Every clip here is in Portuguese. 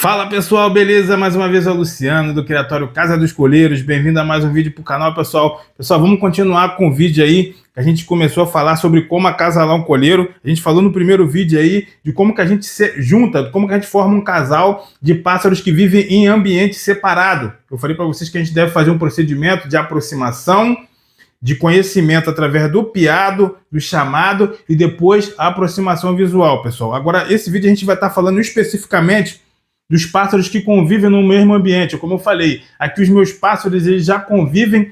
Fala pessoal, beleza? Mais uma vez é o Luciano do Criatório Casa dos Coleiros. Bem-vindo a mais um vídeo para o canal, pessoal. Pessoal, vamos continuar com o vídeo aí que a gente começou a falar sobre como acasalar um coleiro. A gente falou no primeiro vídeo aí de como que a gente se junta, como que a gente forma um casal de pássaros que vivem em ambiente separado. Eu falei para vocês que a gente deve fazer um procedimento de aproximação, de conhecimento através do piado, do chamado e depois a aproximação visual, pessoal. Agora, esse vídeo a gente vai estar falando especificamente dos pássaros que convivem no mesmo ambiente. Como eu falei, aqui os meus pássaros eles já convivem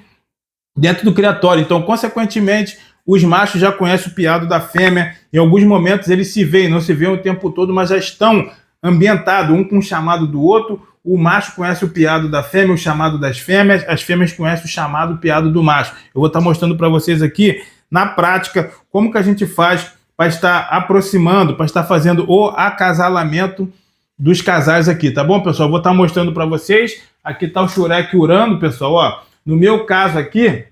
dentro do criatório, então, consequentemente, os machos já conhecem o piado da fêmea. Em alguns momentos eles se veem, não se veem o tempo todo, mas já estão ambientados, um com o chamado do outro. O macho conhece o piado da fêmea, o chamado das fêmeas, as fêmeas conhecem o chamado, o piado do macho. Eu vou estar mostrando para vocês aqui, na prática, como que a gente faz para estar aproximando, para estar fazendo o acasalamento dos casais aqui, tá bom, pessoal? Vou estar mostrando para vocês. Aqui está o Shurek urano, pessoal, ó. No meu caso aqui,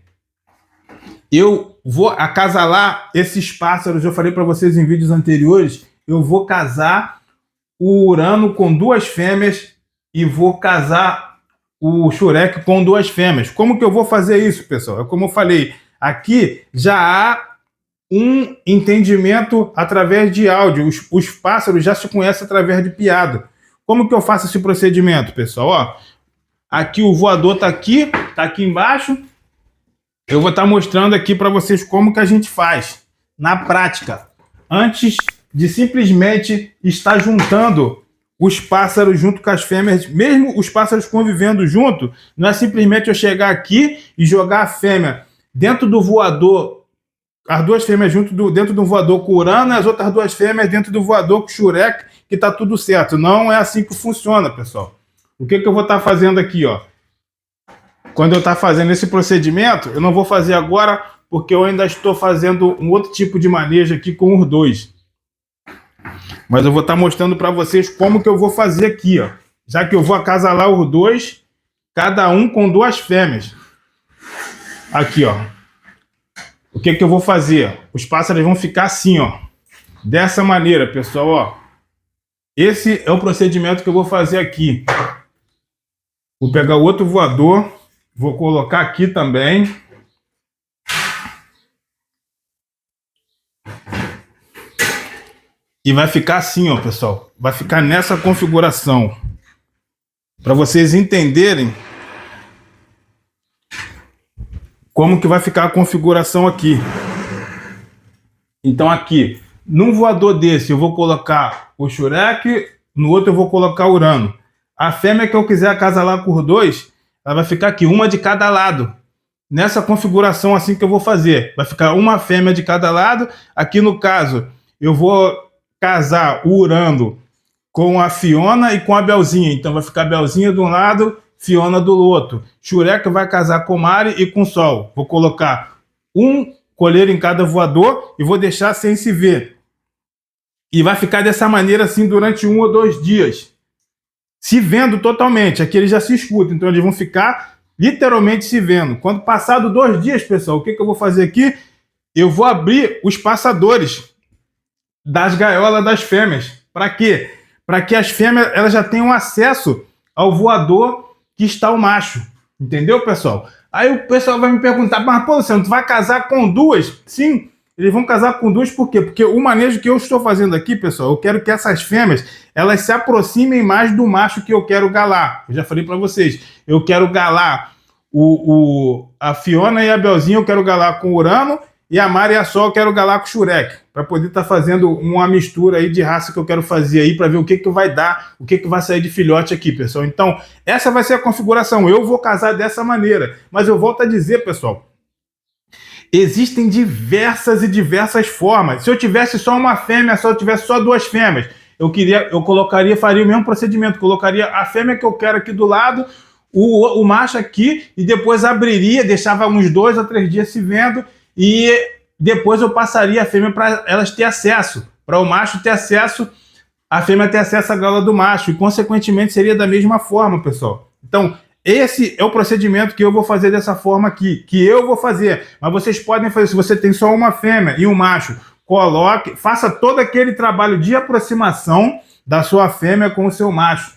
eu vou acasalar esses pássaros. Eu falei para vocês em vídeos anteriores, eu vou casar o urano com duas fêmeas e vou casar o Shurek com duas fêmeas. Como que eu vou fazer isso, pessoal? É como eu falei, aqui já há um entendimento através de áudio. Os pássaros já se conhecem através de piado. Como que eu faço esse procedimento, pessoal? Ó, aqui o voador está aqui embaixo. Eu vou estar mostrando aqui para vocês como que a gente faz na prática. Antes de simplesmente estar juntando os pássaros junto com as fêmeas, mesmo os pássaros convivendo junto, não é simplesmente eu chegar aqui e jogar a fêmea dentro do voador, as duas fêmeas dentro do voador com o urano e as outras duas fêmeas dentro do voador com o Shurek, que tá tudo certo. Não é assim que funciona, pessoal. O que eu vou estar fazendo aqui, ó? Quando eu estar fazendo esse procedimento, eu não vou fazer agora, porque eu ainda estou fazendo um outro tipo de manejo aqui com os dois. Mas eu vou estar mostrando para vocês como que eu vou fazer aqui, ó. Já que eu vou acasalar os dois, cada um com duas fêmeas. Aqui, ó. O que eu vou fazer? Os pássaros vão ficar assim, ó. Dessa maneira, pessoal, ó. Esse é o procedimento que eu vou fazer aqui. Vou pegar o outro voador. Vou colocar aqui também. E vai ficar assim, ó, pessoal. Vai ficar nessa configuração. Para vocês entenderem como que vai ficar a configuração aqui. Então aqui, num voador desse eu vou colocar o Shurek, no outro eu vou colocar o urano. A fêmea que eu quiser acasalar com os dois, ela vai ficar aqui, uma de cada lado. Nessa configuração assim que eu vou fazer. Vai ficar uma fêmea de cada lado. Aqui no caso, eu vou casar o urano com a Fiona e com a Belzinha. Então vai ficar a Belzinha de um lado, Fiona do outro. Shurek vai casar com Mari e com Sol. Vou colocar um coleiro em cada voador e vou deixar sem se ver. E vai ficar dessa maneira assim durante 1 ou 2 dias. Se vendo totalmente. Aqui eles já se escutam, então eles vão ficar literalmente se vendo. Quando passado 2 dias, pessoal, o que eu vou fazer aqui? Eu vou abrir os passadores das gaiolas das fêmeas. Para quê? Para que as fêmeas elas já tenham acesso ao voador que está o macho. Entendeu, pessoal? Aí o pessoal vai me perguntar, mas pô, Luciano, tu vai casar com duas? Sim, eles vão casar com duas, por quê? Porque o manejo que eu estou fazendo aqui, pessoal, eu quero que essas fêmeas, elas se aproximem mais do macho que eu quero galar. Eu já falei para vocês, eu quero galar a Fiona e a Belzinha, eu quero galar com o Urano, e a Mari e a Sol eu quero galar com o Shurek, para poder estar fazendo uma mistura aí de raça que eu quero fazer aí, para ver o que vai dar, o que vai sair de filhote aqui, pessoal. Então, essa vai ser a configuração. Eu vou casar dessa maneira. Mas eu volto a dizer, pessoal, existem diversas formas. Se eu tivesse só uma fêmea, se eu tivesse só 2 fêmeas, faria o mesmo procedimento. Colocaria a fêmea que eu quero aqui do lado, o macho aqui, e depois abriria, deixava uns 2 a 3 dias se vendo, e depois eu passaria a fêmea para elas ter acesso, para o macho ter acesso, a fêmea ter acesso à gaiola do macho, e consequentemente seria da mesma forma, pessoal. Então, esse é o procedimento que eu vou fazer dessa forma aqui, que eu vou fazer. Mas vocês podem fazer, se você tem só uma fêmea e um macho, faça todo aquele trabalho de aproximação da sua fêmea com o seu macho.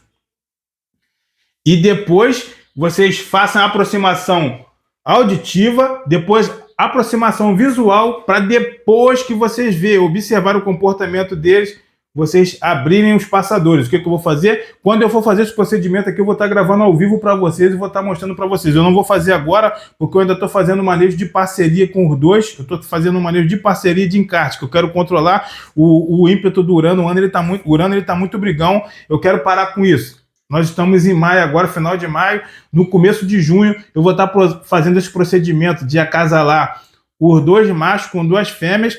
e depois vocês façam a aproximação auditiva, depois aproximação visual, para depois que vocês verem, observar o comportamento deles, vocês abrirem os passadores. O que eu vou fazer? Quando eu for fazer esse procedimento aqui, eu vou estar gravando ao vivo para vocês e vou estar mostrando para vocês. Eu não vou fazer agora, porque eu ainda estou fazendo um manejo de parceria com os dois. Eu estou fazendo um manejo de parceria e de encarte, que eu quero controlar o ímpeto do Urano. O Urano está muito brigão, eu quero parar com isso. Nós estamos em maio agora, final de maio. No começo de junho, eu vou estar fazendo esse procedimento de acasalar os dois machos com duas fêmeas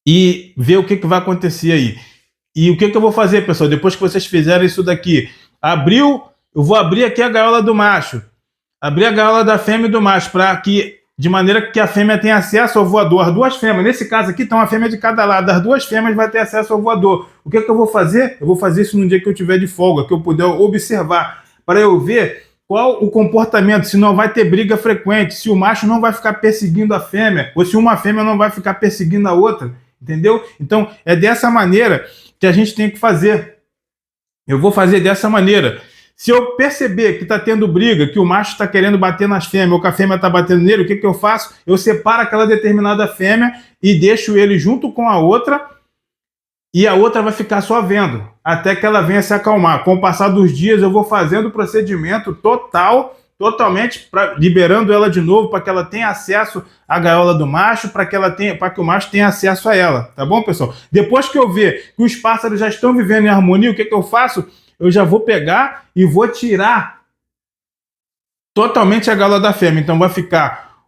e ver o que vai acontecer aí. E o que eu vou fazer, pessoal? Depois que vocês fizerem isso daqui, eu vou abrir aqui a gaiola do macho, abrir a gaiola da fêmea e do macho, de maneira que a fêmea tenha acesso ao voador. As duas fêmeas, nesse caso aqui, estão uma fêmea de cada lado. As duas fêmeas vão ter acesso ao voador. O que eu vou fazer? Eu vou fazer isso no dia que eu tiver de folga, que eu puder observar, para eu ver qual o comportamento, se não vai ter briga frequente, se o macho não vai ficar perseguindo a fêmea, ou se uma fêmea não vai ficar perseguindo a outra, entendeu? Então, é dessa maneira que a gente tem que fazer. Eu vou fazer dessa maneira. Se eu perceber que está tendo briga, que o macho está querendo bater nas fêmeas, ou que a fêmea está batendo nele, o que eu faço? Eu separo aquela determinada fêmea e deixo ele junto com a outra, e a outra vai ficar só vendo, até que ela venha se acalmar. Com o passar dos dias, eu vou fazendo o procedimento totalmente, liberando ela de novo, para que ela tenha acesso à gaiola do macho, para que o macho tenha acesso a ela, tá bom, pessoal? Depois que eu ver que os pássaros já estão vivendo em harmonia, o que eu faço? Eu já vou pegar e vou tirar totalmente a gaiola da fêmea. Então vai ficar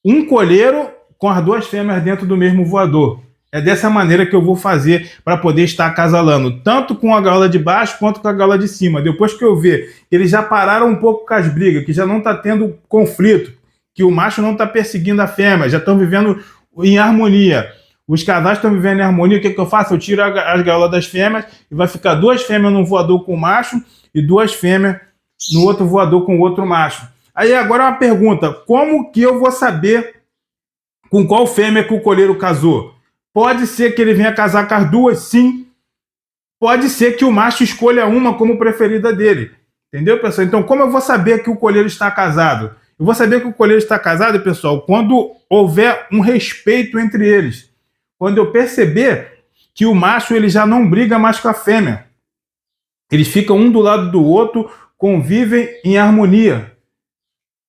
um colheiro com as duas fêmeas dentro do mesmo voador. É dessa maneira que eu vou fazer para poder estar acasalando, tanto com a gaiola de baixo quanto com a gaiola de cima. Depois que eu ver que eles já pararam um pouco com as brigas, que já não está tendo conflito, que o macho não está perseguindo a fêmea, já estão vivendo em harmonia. Os casais estão vivendo em harmonia, o que eu faço? Eu tiro as gaiolas das fêmeas e vai ficar duas fêmeas num voador com o macho e duas fêmeas no outro voador com o outro macho. Aí agora uma pergunta, como que eu vou saber com qual fêmea que o colheiro casou? Pode ser que ele venha casar com as duas, sim. Pode ser que o macho escolha uma como preferida dele. Entendeu, pessoal? Então, como eu vou saber que o colheiro está casado? Eu vou saber que o colheiro está casado, pessoal, quando houver um respeito entre eles. Quando eu perceber que o macho ele já não briga mais com a fêmea. Eles ficam um do lado do outro, convivem em harmonia.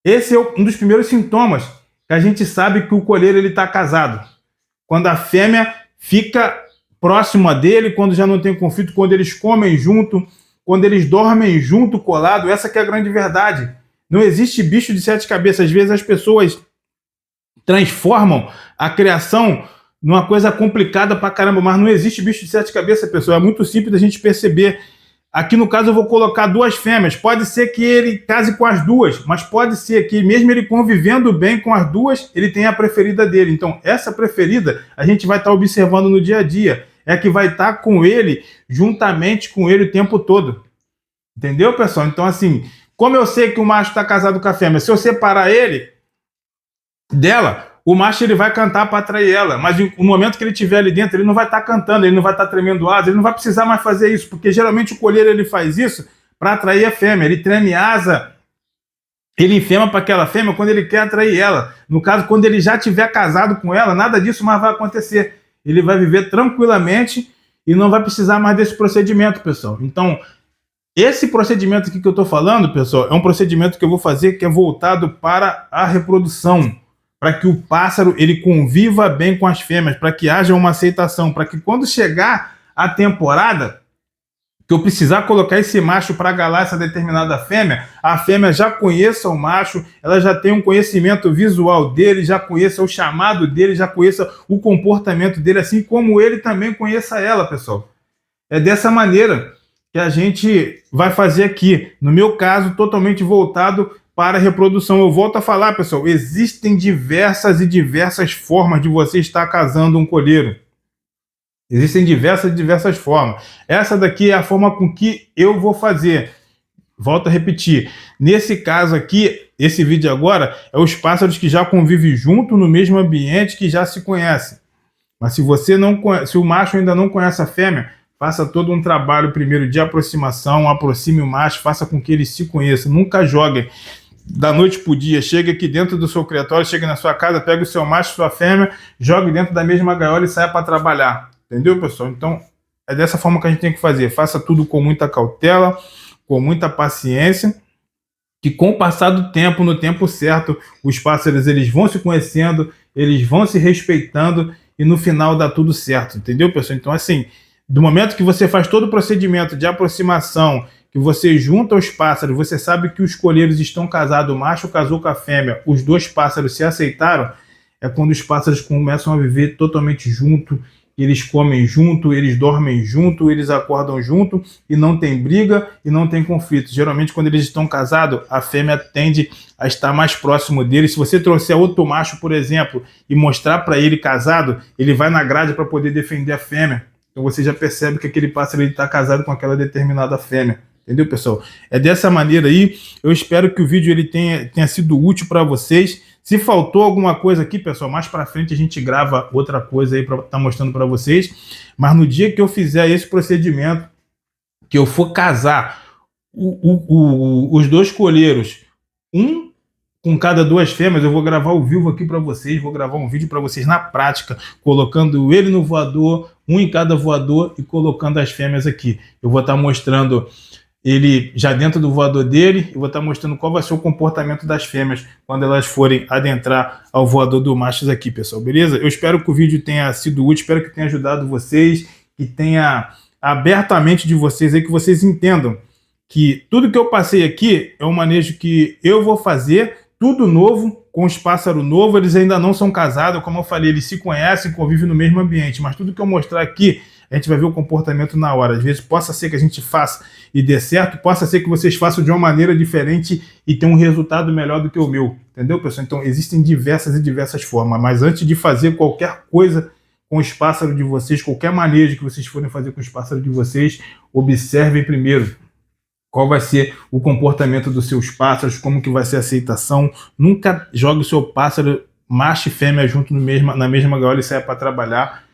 Esse é um dos primeiros sintomas que a gente sabe que o colheiro está casado. Quando a fêmea fica próxima dele, quando já não tem conflito, quando eles comem junto, quando eles dormem junto, colado, essa que é a grande verdade. Não existe bicho de sete cabeças. Às vezes as pessoas transformam a criação numa coisa complicada pra caramba, mas não existe bicho de sete cabeças, pessoal. É muito simples da gente perceber. Aqui no caso eu vou colocar duas fêmeas. Pode ser que ele case com as duas, mas pode ser que mesmo ele convivendo bem com as duas, ele tenha a preferida dele. Então essa preferida a gente vai estar observando no dia a dia. É que vai estar com ele, juntamente com ele o tempo todo. Entendeu, pessoal? Então assim, como eu sei que o macho está casado com a fêmea, se eu separar ele dela, o macho ele vai cantar para atrair ela, mas no momento que ele estiver ali dentro, ele não vai estar cantando, ele não vai estar tremendo asa, ele não vai precisar mais fazer isso, porque geralmente o colheiro ele faz isso para atrair a fêmea, ele treme asa, ele enfema para aquela fêmea quando ele quer atrair ela. No caso, quando ele já estiver casado com ela, nada disso mais vai acontecer. Ele vai viver tranquilamente e não vai precisar mais desse procedimento, pessoal. Então, esse procedimento aqui que eu estou falando, pessoal, é um procedimento que eu vou fazer que é voltado para a reprodução, para que o pássaro ele conviva bem com as fêmeas, para que haja uma aceitação, para que quando chegar a temporada, que eu precisar colocar esse macho para galar essa determinada fêmea, a fêmea já conheça o macho, ela já tem um conhecimento visual dele, já conheça o chamado dele, já conheça o comportamento dele, assim como ele também conheça ela, pessoal. É dessa maneira que a gente vai fazer aqui. No meu caso, totalmente voltado para a reprodução. Eu volto a falar, pessoal, existem diversas formas de você estar casando um colheiro. Existem diversas formas. Essa daqui é a forma com que eu vou fazer. Volto a repetir. Nesse caso aqui, esse vídeo agora, é os pássaros que já convivem junto no mesmo ambiente, que já se conhecem. Mas se você não conhece, se o macho ainda não conhece a fêmea, faça todo um trabalho primeiro de aproximação, aproxime o macho, faça com que eles se conheçam, nunca joguem da noite pro dia, chega aqui dentro do seu criatório, chega na sua casa, pega o seu macho, sua fêmea, jogue dentro da mesma gaiola e saia para trabalhar, entendeu, pessoal? Então, é dessa forma que a gente tem que fazer, faça tudo com muita cautela, com muita paciência, que com o passar do tempo, no tempo certo, os pássaros eles vão se conhecendo, eles vão se respeitando e no final dá tudo certo, entendeu, pessoal? Então, assim, do momento que você faz todo o procedimento de aproximação, que você junta os pássaros, você sabe que os coleiros estão casados, o macho casou com a fêmea, os dois pássaros se aceitaram, é quando os pássaros começam a viver totalmente junto, eles comem junto, eles dormem junto, eles acordam junto e não tem briga e não tem conflito. Geralmente quando eles estão casados, a fêmea tende a estar mais próximo dele. Se você trouxer outro macho, por exemplo, e mostrar para ele casado, ele vai na grade para poder defender a fêmea. Então você já percebe que aquele pássaro está casado com aquela determinada fêmea. Entendeu, pessoal? É dessa maneira aí. Eu espero que o vídeo ele tenha sido útil para vocês. Se faltou alguma coisa aqui, pessoal, mais para frente a gente grava outra coisa aí para estar mostrando para vocês. Mas no dia que eu fizer esse procedimento, que eu for casar os dois coleiros, um com cada duas fêmeas, eu vou gravar ao vivo aqui para vocês, vou gravar um vídeo para vocês na prática, colocando ele no voador, um em cada voador e colocando as fêmeas aqui. Eu vou estar mostrando ele já dentro do voador dele, eu vou estar mostrando qual vai ser o comportamento das fêmeas quando elas forem adentrar ao voador do macho aqui, pessoal, beleza? Eu espero que o vídeo tenha sido útil, espero que tenha ajudado vocês, que tenha aberto a mente de vocês aí, que vocês entendam que tudo que eu passei aqui é um manejo que eu vou fazer, tudo novo, com os pássaros novos, eles ainda não são casados, como eu falei, eles se conhecem, convivem no mesmo ambiente, mas tudo que eu mostrar aqui, a gente vai ver o comportamento na hora. Às vezes possa ser que a gente faça e dê certo, possa ser que vocês façam de uma maneira diferente e tenham um resultado melhor do que o meu, entendeu, pessoal? Então existem diversas formas, mas antes de fazer qualquer coisa com os pássaros de vocês, qualquer manejo que vocês forem fazer com os pássaros de vocês, observem primeiro qual vai ser o comportamento dos seus pássaros, como que vai ser a aceitação. Nunca jogue o seu pássaro macho e fêmea junto na mesma gaiola e saia para trabalhar,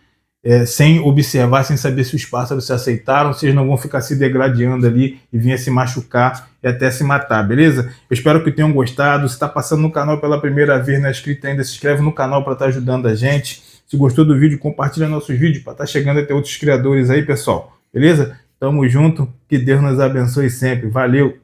sem observar, sem saber se os pássaros se aceitaram, se eles não vão ficar se degradando ali e vir se machucar e até se matar, beleza? Eu espero que tenham gostado. Se está passando no canal pela primeira vez, não é inscrito ainda, se inscreve no canal para estar ajudando a gente. Se gostou do vídeo, compartilha nossos vídeos para estar chegando até outros criadores aí, pessoal, beleza? Tamo junto, que Deus nos abençoe sempre. Valeu!